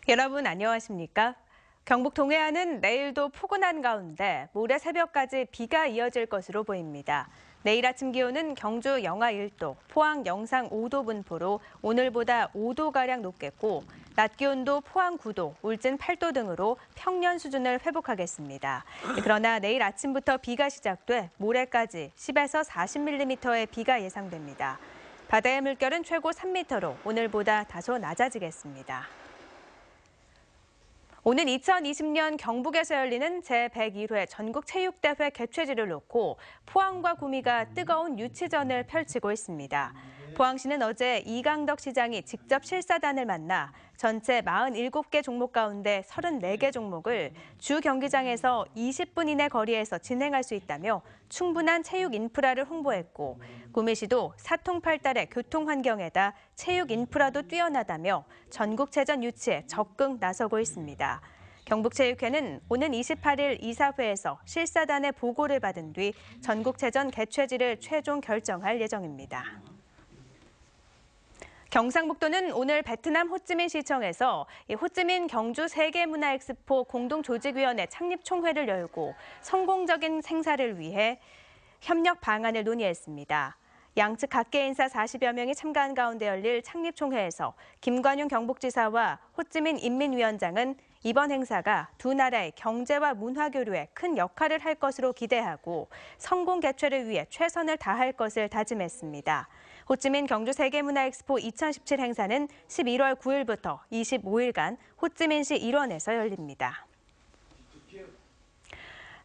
여러분 안녕하십니까? 경북 동해안은 내일도 포근한 가운데 모레 새벽까지 비가 이어질 것으로 보입니다. 내일 아침 기온은 경주 영하 1도, 포항 영상 5도 분포로 오늘보다 5도가량 높겠고 낮 기온도 포항 9도, 울진 8도 등으로 평년 수준을 회복하겠습니다. 그러나 내일 아침부터 비가 시작돼 모레까지 10에서 40mm의 비가 예상됩니다. 바다의 물결은 최고 3m로 오늘보다 다소 낮아지겠습니다. 오는 2020년 경북에서 열리는 제101회 전국체육대회 개최지를 놓고 포항과 구미가 뜨거운 유치전을 펼치고 있습니다. 포항시는 어제 이강덕 시장이 직접 실사단을 만나 전체 47개 종목 가운데 34개 종목을 주 경기장에서 20분 이내 거리에서 진행할 수 있다며 충분한 체육 인프라를 홍보했고, 구미시도 사통팔달의 교통 환경에다 체육 인프라도 뛰어나다며 전국체전 유치에 적극 나서고 있습니다. 경북체육회는 오는 28일 이사회에서 실사단의 보고를 받은 뒤 전국체전 개최지를 최종 결정할 예정입니다. 경상북도는 오늘 베트남 호찌민시청에서 호찌민 경주 세계문화엑스포 공동조직위원회 창립총회를 열고 성공적인 행사를 위해 협력 방안을 논의했습니다. 양측 각계 인사 40여 명이 참가한 가운데 열릴 창립총회에서 김관용 경북지사와 호찌민 인민위원장은 이번 행사가 두 나라의 경제와 문화 교류에 큰 역할을 할 것으로 기대하고 성공 개최를 위해 최선을 다할 것을 다짐했습니다. 호찌민 경주 세계문화엑스포 2017 행사는 11월 9일부터 25일간 호찌민시 일원에서 열립니다.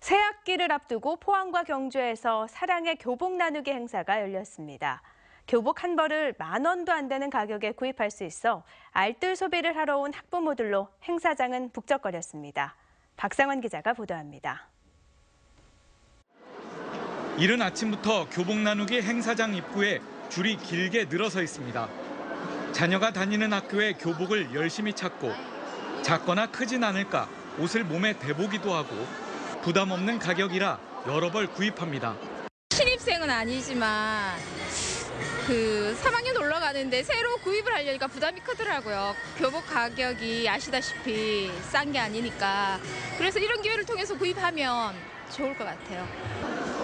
새학기를 앞두고 포항과 경주에서 사랑의 교복 나누기 행사가 열렸습니다. 교복 한 벌을 10,000원도 안 되는 가격에 구입할 수 있어 알뜰 소비를 하러 온 학부모들로 행사장은 북적거렸습니다. 박상원 기자가 보도합니다. 이른 아침부터 교복 나누기 행사장 입구에 줄이 길게 늘어서 있습니다. 자녀가 다니는 학교에 교복을 열심히 찾고 작거나 크진 않을까 옷을 몸에 대보기도 하고 부담 없는 가격이라 여러 벌 구입합니다. 신입생은 아니지만 3학년 올라가는데 새로 구입을 하려니까 부담이 크더라고요. 교복 가격이 아시다시피 싼 게 아니니까. 그래서 이런 기회를 통해서 구입하면 좋을 것 같아요.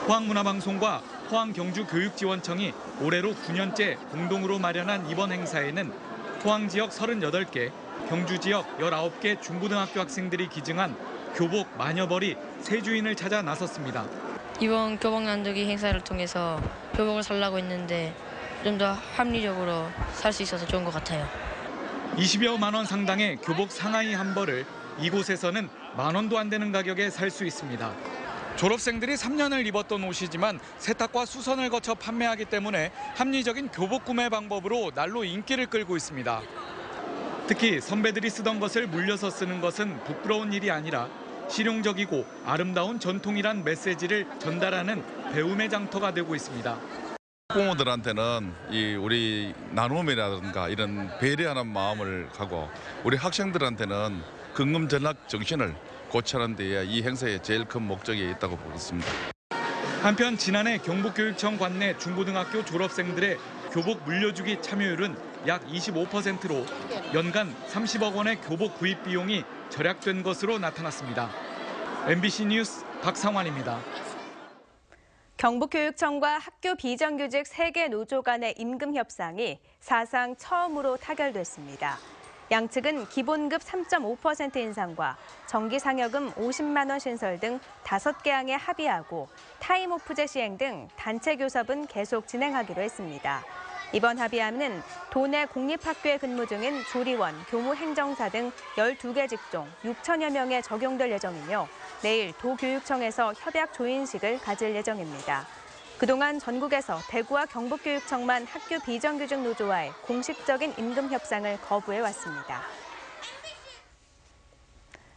포항문화방송과 포항경주교육지원청이 올해로 9년째 공동으로 마련한 이번 행사에는 포항 지역 38개, 경주 지역 19개 중고등학교 학생들이 기증한 교복 만여 벌이 새 주인을 찾아 나섰습니다. 이번 교복 나누기 행사를 통해서 교복을 살라고 했는데 좀 더 합리적으로 살 수 있어서 좋은 것 같아요. 20여만 원 상당의 교복 상하이 한 벌을 이곳에서는 10,000원도 안 되는 가격에 살 수 있습니다. 졸업생들이 3년을 입었던 옷이지만 세탁과 수선을 거쳐 판매하기 때문에 합리적인 교복 구매 방법으로 날로 인기를 끌고 있습니다. 특히 선배들이 쓰던 것을 물려서 쓰는 것은 부끄러운 일이 아니라 실용적이고 아름다운 전통이란 메시지를 전달하는 배움의 장터가 되고 있습니다. 학부모들한테는 우리 나눔이라든가 이런 배려하는 마음을 가고 우리 학생들한테는 근검전략 정신을 고치는 데에 이 행사의 제일 큰 목적이 있다고 보겠습니다. 한편 지난해 경북교육청 관내 중고등학교 졸업생들의 교복 물려주기 참여율은 약 25%로 연간 30억 원의 교복 구입 비용이 절약된 것으로 나타났습니다. MBC 뉴스 박상환입니다. 경북교육청과 학교 비정규직 3개 노조 간의 임금 협상이 사상 처음으로 타결됐습니다. 양측은 기본급 3.5% 인상과 정기상여금 50만 원 신설 등 5개 항에 합의하고 타임오프제 시행 등 단체 교섭은 계속 진행하기로 했습니다. 이번 합의안은 도내 공립학교에 근무 중인 조리원, 교무행정사 등 12개 직종 6천여 명에 적용될 예정이며 내일 도교육청에서 협약 조인식을 가질 예정입니다. 그동안 전국에서 대구와 경북교육청만 학교 비정규직 노조와의 공식적인 임금 협상을 거부해왔습니다.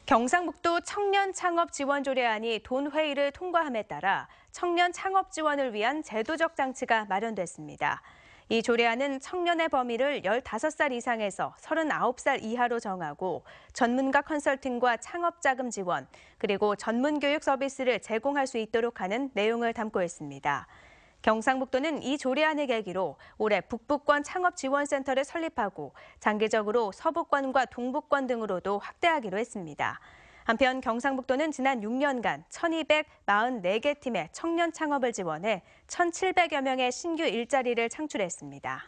경상북도 청년 창업 지원 조례안이 돈회의를 통과함에 따라 청년 창업 지원을 위한 제도적 장치가 마련됐습니다. 이 조례안은 청년의 범위를 15살 이상에서 39살 이하로 정하고 전문가 컨설팅과 창업자금 지원, 그리고 전문교육 서비스를 제공할 수 있도록 하는 내용을 담고 있습니다. 경상북도는 이 조례안을 계기로 올해 북부권 창업지원센터를 설립하고 장기적으로 서부권과 동부권 등으로도 확대하기로 했습니다. 한편 경상북도는 지난 6년간 1,244개 팀의 청년 창업을 지원해 1,700여 명의 신규 일자리를 창출했습니다.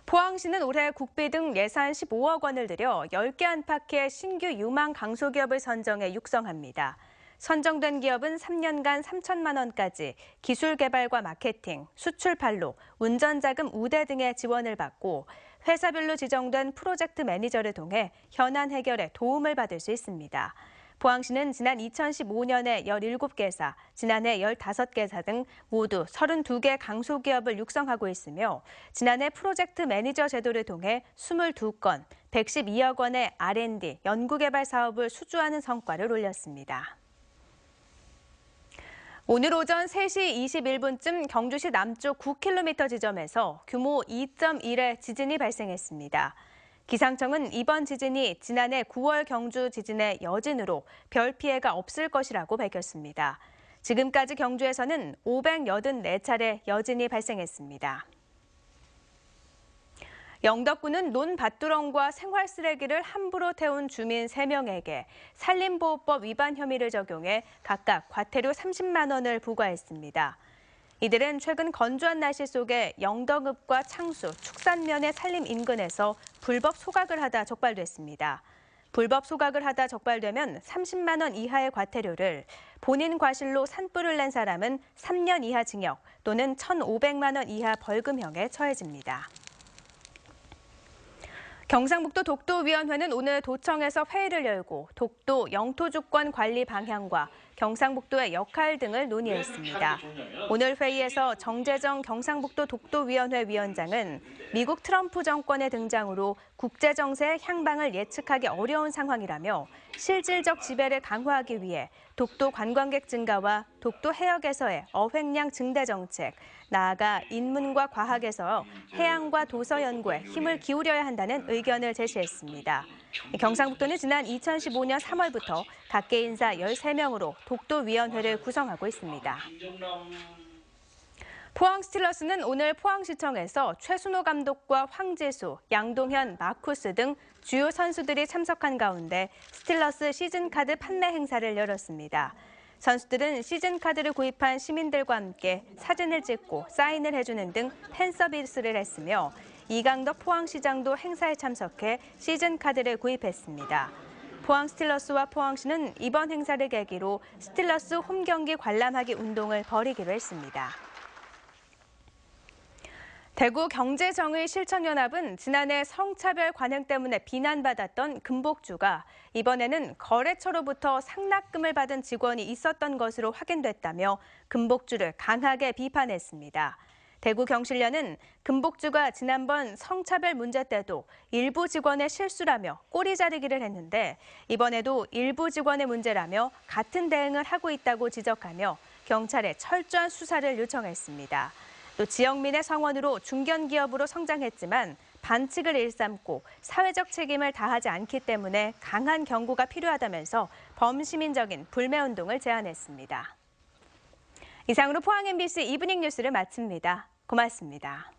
포항시는 올해 국비 등 예산 15억 원을 들여 10개 안팎의 신규 유망 강소기업을 선정해 육성합니다. 선정된 기업은 3년간 3천만 원까지 기술 개발과 마케팅, 수출 판로, 운전자금 우대 등의 지원을 받고 회사별로 지정된 프로젝트 매니저를 통해 현안 해결에 도움을 받을 수 있습니다. 포항시는 지난 2015년에 17개사, 지난해 15개사 등 모두 32개 강소기업을 육성하고 있으며 지난해 프로젝트 매니저 제도를 통해 22건, 112억 원의 R&D, 연구개발 사업을 수주하는 성과를 올렸습니다. 오늘 오전 3시 21분쯤 경주시 남쪽 9km 지점에서 규모 2.1의 지진이 발생했습니다. 기상청은 이번 지진이 지난해 9월 경주 지진의 여진으로 별 피해가 없을 것이라고 밝혔습니다. 지금까지 경주에서는 584차례 여진이 발생했습니다. 영덕군은 논밭두렁과 생활 쓰레기를 함부로 태운 주민 3명에게 산림보호법 위반 혐의를 적용해 각각 과태료 30만 원을 부과했습니다. 이들은 최근 건조한 날씨 속에 영덕읍과 창수, 축산면의 산림 인근에서 불법 소각을 하다 적발됐습니다. 불법 소각을 하다 적발되면 30만 원 이하의 과태료를, 본인 과실로 산불을 낸 사람은 3년 이하 징역 또는 1,500만 원 이하 벌금형에 처해집니다. 경상북도 독도위원회는 오늘 도청에서 회의를 열고 독도 영토주권 관리 방향과 경상북도의 역할 등을 논의했습니다. 오늘 회의에서 정재정 경상북도 독도위원회 위원장은 미국 트럼프 정권의 등장으로 국제정세의 향방을 예측하기 어려운 상황이라며 실질적 지배를 강화하기 위해 독도 관광객 증가와 독도 해역에서의 어획량 증대 정책, 나아가 인문과 과학에서 해양과 도서 연구에 힘을 기울여야 한다는 의견을 제시했습니다. 경상북도는 지난 2015년 3월부터 각계 인사 13명으로 독도위원회를 구성하고 있습니다. 포항 스틸러스는 오늘 포항시청에서 최순호 감독과 황지수, 양동현, 마쿠스 등 주요 선수들이 참석한 가운데 스틸러스 시즌카드 판매 행사를 열었습니다. 선수들은 시즌카드를 구입한 시민들과 함께 사진을 찍고 사인을 해주는 등 팬 서비스를 했으며 이강덕 포항시장도 행사에 참석해 시즌카드를 구입했습니다. 포항 스틸러스와 포항시는 이번 행사를 계기로 스틸러스 홈경기 관람하기 운동을 벌이기로 했습니다. 대구경제정의실천연합은 지난해 성차별 관행 때문에 비난받았던 금복주가 이번에는 거래처로부터 상납금을 받은 직원이 있었던 것으로 확인됐다며 금복주를 강하게 비판했습니다. 대구경실련은 금복주가 지난번 성차별 문제 때도 일부 직원의 실수라며 꼬리 자르기를 했는데 이번에도 일부 직원의 문제라며 같은 대응을 하고 있다고 지적하며 경찰에 철저한 수사를 요청했습니다. 또 지역민의 성원으로 중견기업으로 성장했지만 반칙을 일삼고 사회적 책임을 다하지 않기 때문에 강한 경고가 필요하다면서 범시민적인 불매운동을 제안했습니다. 이상으로 포항 MBC 이브닝 뉴스를 마칩니다. 고맙습니다.